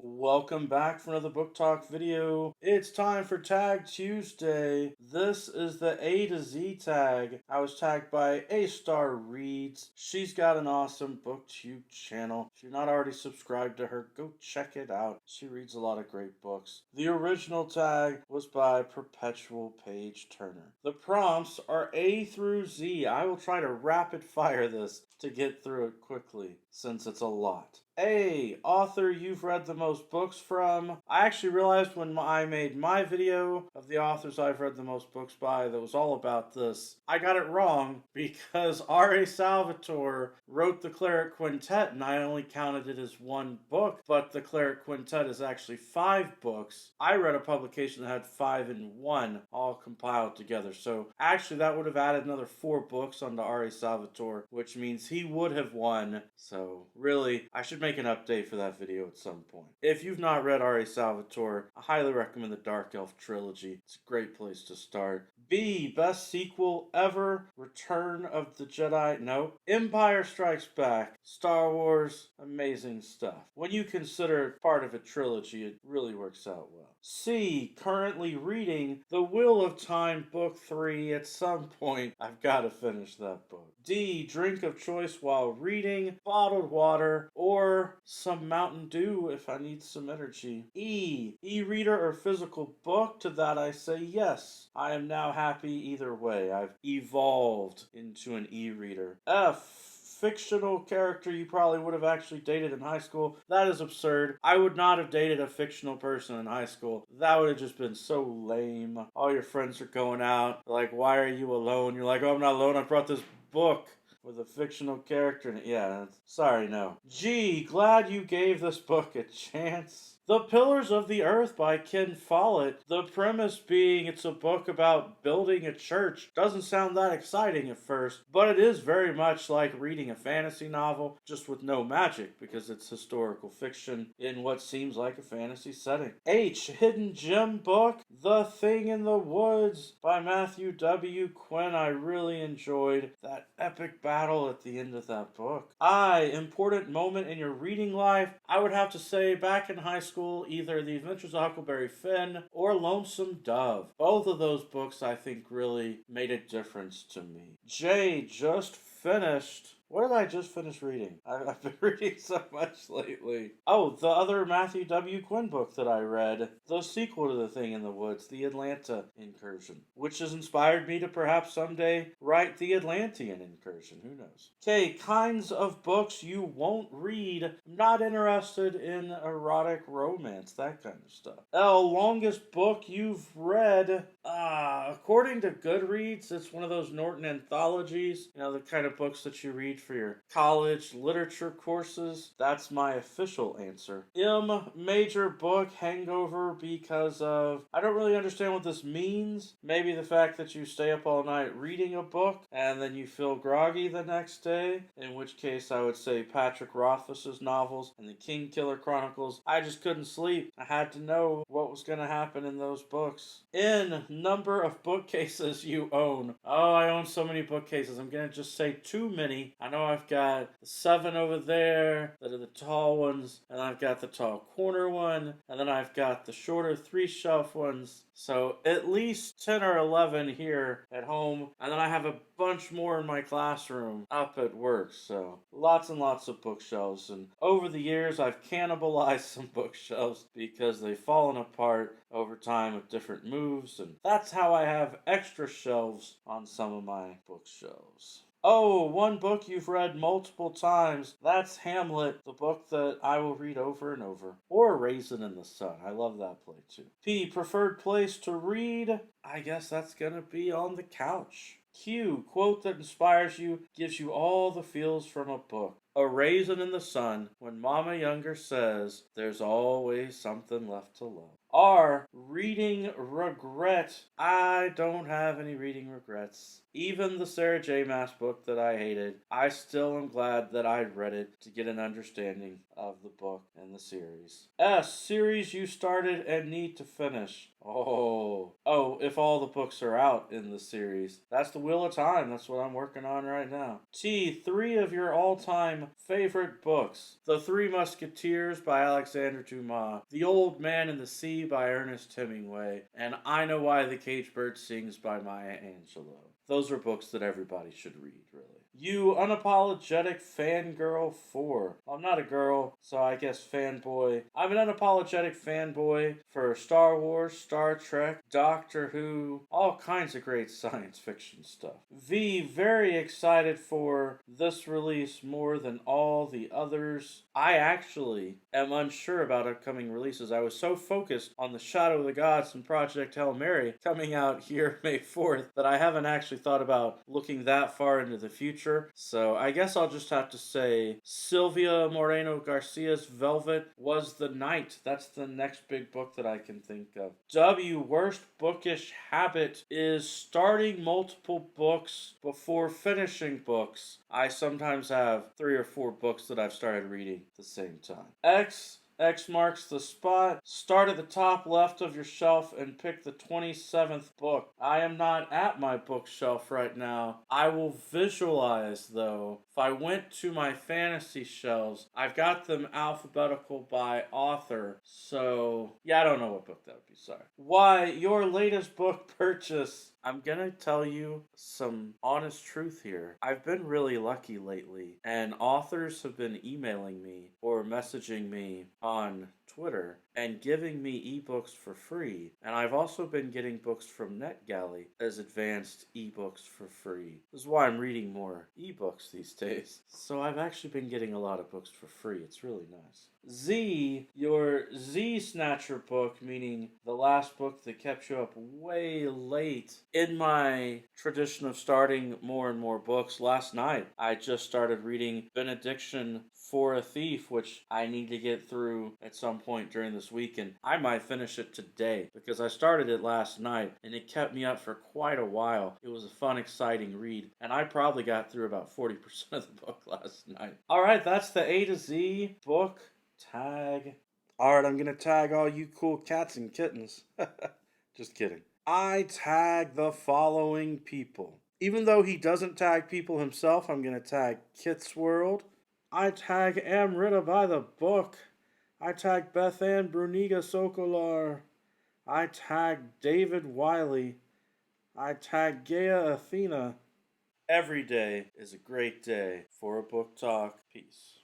Welcome back for another book talk video. It's time for Tag Tuesday. This is the A to Z tag. I was tagged by A Star Reads. She's got an awesome Booktube channel. If you're not already subscribed to her, go check it out. She reads a lot of great books. The original tag was by Perpetual Page Turner. The prompts are A through Z. I will try to rapid fire this to get through it quickly since it's a lot. A, author you've read the most books from. I actually realized when I made my video of the authors I've read the most books by that was all about this, I got it wrong because R.A. Salvatore wrote the Cleric Quintet and I only counted it as one book, but the Cleric Quintet is actually 5 books. I read a publication that had 5 in 1 all compiled together, so actually that would have added another 4 books onto R.A. Salvatore, which means he would have won. So really, I should make an update for that video at some point. If you've not read R.A. Salvatore, I highly recommend the Dark Elf trilogy. It's a great place to start. B, best sequel ever, Return of the Jedi. No, Empire Strikes Back. Star Wars, amazing stuff. When you consider it part of a trilogy, it really works out well. C, currently reading The Wheel of Time Book 3. At some point, I've got to finish that book. D, drink of choice while reading, bottled water, or some Mountain Dew if I need some energy. E, e-reader or physical book. To that I say yes. I am now happy either way. I've evolved into an e-reader. F, fictional character you probably would have actually dated in high school. That is absurd. I would not have dated a fictional person in high school. That would have just been so lame. All your friends are going out. They're like, why are you alone? You're like, oh, I'm not alone. I brought this book with a fictional character in it. Yeah, sorry, no. Gee, glad you gave this book a chance. The Pillars of the Earth by Ken Follett. The premise being it's a book about building a church. Doesn't sound that exciting at first, but it is very much like reading a fantasy novel, just with no magic, because it's historical fiction in what seems like a fantasy setting. H, hidden gem book, The Thing in the Woods by Matthew W. Quinn. I really enjoyed that epic battle at the end of that book. I, important moment in your reading life. I would have to say back in high school, either The Adventures of Huckleberry Finn or Lonesome Dove. Both of those books I think really made a difference to me. J, just finished. What did I just finish reading? I've been reading so much lately. Oh, the other Matthew W. Quinn book that I read. The sequel to The Thing in the Woods, The Atlanta Incursion. Which has inspired me to perhaps someday write The Atlantean Incursion. Who knows? Okay, kinds of books you won't read. I'm not interested in erotic romance, that kind of stuff. L, longest book you've read. According to Goodreads, it's one of those Norton anthologies. You know, the kind of books that you read for your college literature courses. That's my official answer. M, major book, Hangover, because of... I don't really understand what this means. Maybe the fact that you stay up all night reading a book and then you feel groggy the next day, in which case I would say Patrick Rothfuss's novels and the King Killer Chronicles. I just couldn't sleep. I had to know what was going to happen in those books. N, number of bookcases you own. Oh, I own so many bookcases. I'm going to just say too many. I know I've got the 7 over there that are the tall ones, and I've got the tall corner one, and then I've got the shorter 3-shelf ones. So at least 10 or 11 here at home, and then I have a bunch more in my classroom up at work. So lots and lots of bookshelves, and over the years I've cannibalized some bookshelves because they've fallen apart over time with different moves, and that's how I have extra shelves on some of my bookshelves. Oh, one book you've read multiple times. That's Hamlet, the book that I will read over and over. Or Raisin in the Sun. I love that play too. P, preferred place to read. I guess that's gonna be on the couch. Q, quote that inspires you, gives you all the feels from a book. A Raisin in the Sun, when Mama Younger says, there's always something left to love. R, reading regret. I don't have any reading regrets. Even the Sarah J. Maas book that I hated, I still am glad that I read it to get an understanding of the book and the series. S, series you started and need to finish. Oh, if all the books are out in the series. That's the Wheel of Time. That's what I'm working on right now. T, 3 of your all-time all-time favorite books. The Three Musketeers by Alexander Dumas, The Old Man and the Sea by Ernest Hemingway, and I Know Why the Caged Bird Sings by Maya Angelou. Those are books that everybody should read, really. You Unapologetic Fangirl For. I'm not a girl, so I guess fanboy. I'm an unapologetic fanboy for Star Wars, Star Trek, Doctor Who, all kinds of great science fiction stuff. V, very excited for this release more than all the others. I actually am unsure about upcoming releases. I was so focused on The Shadow of the Gods and Project Hail Mary coming out here May 4th that I haven't actually thought about looking that far into the future. So I guess I'll just have to say Sylvia Moreno Garcia's Velvet Was the Night. That's the next big book that I can think of. W, worst bookish habit is starting multiple books before finishing books. I sometimes have 3 or 4 books that I've started reading at the same time. X marks the spot. Start at the top left of your shelf and pick the 27th book. I am not at my bookshelf right now. I will visualize, though. If I went to my fantasy shelves, I've got them alphabetical by author. So, yeah, I don't know what book that would be, sorry. Why, your latest book purchase. I'm gonna tell you some honest truth here. I've been really lucky lately, and authors have been emailing me or messaging me on Twitter and giving me ebooks for free. And I've also been getting books from NetGalley as advanced ebooks for free. This is why I'm reading more ebooks these days. So I've actually been getting a lot of books for free. It's really nice. Z, your Z Snatcher book, meaning the last book that kept you up way late. In my tradition of starting more and more books, last night I just started reading Benediction for a Thief, which I need to get through at some point during this week, and I might finish it today because I started it last night and it kept me up for quite a while. It was a fun, exciting read, and I probably got through about 40% of the book last night. Alright, that's the A to Z book tag. Alright, I'm gonna tag all you cool cats and kittens. Just kidding. I tag the following people. Even though he doesn't tag people himself, I'm gonna tag Kit's World. I tag Amrita by the book. I tag Beth Ann Bruniga Sokolar. I tag David Wiley. I tag Gaia Athena. Every day is a great day for a book talk. Peace.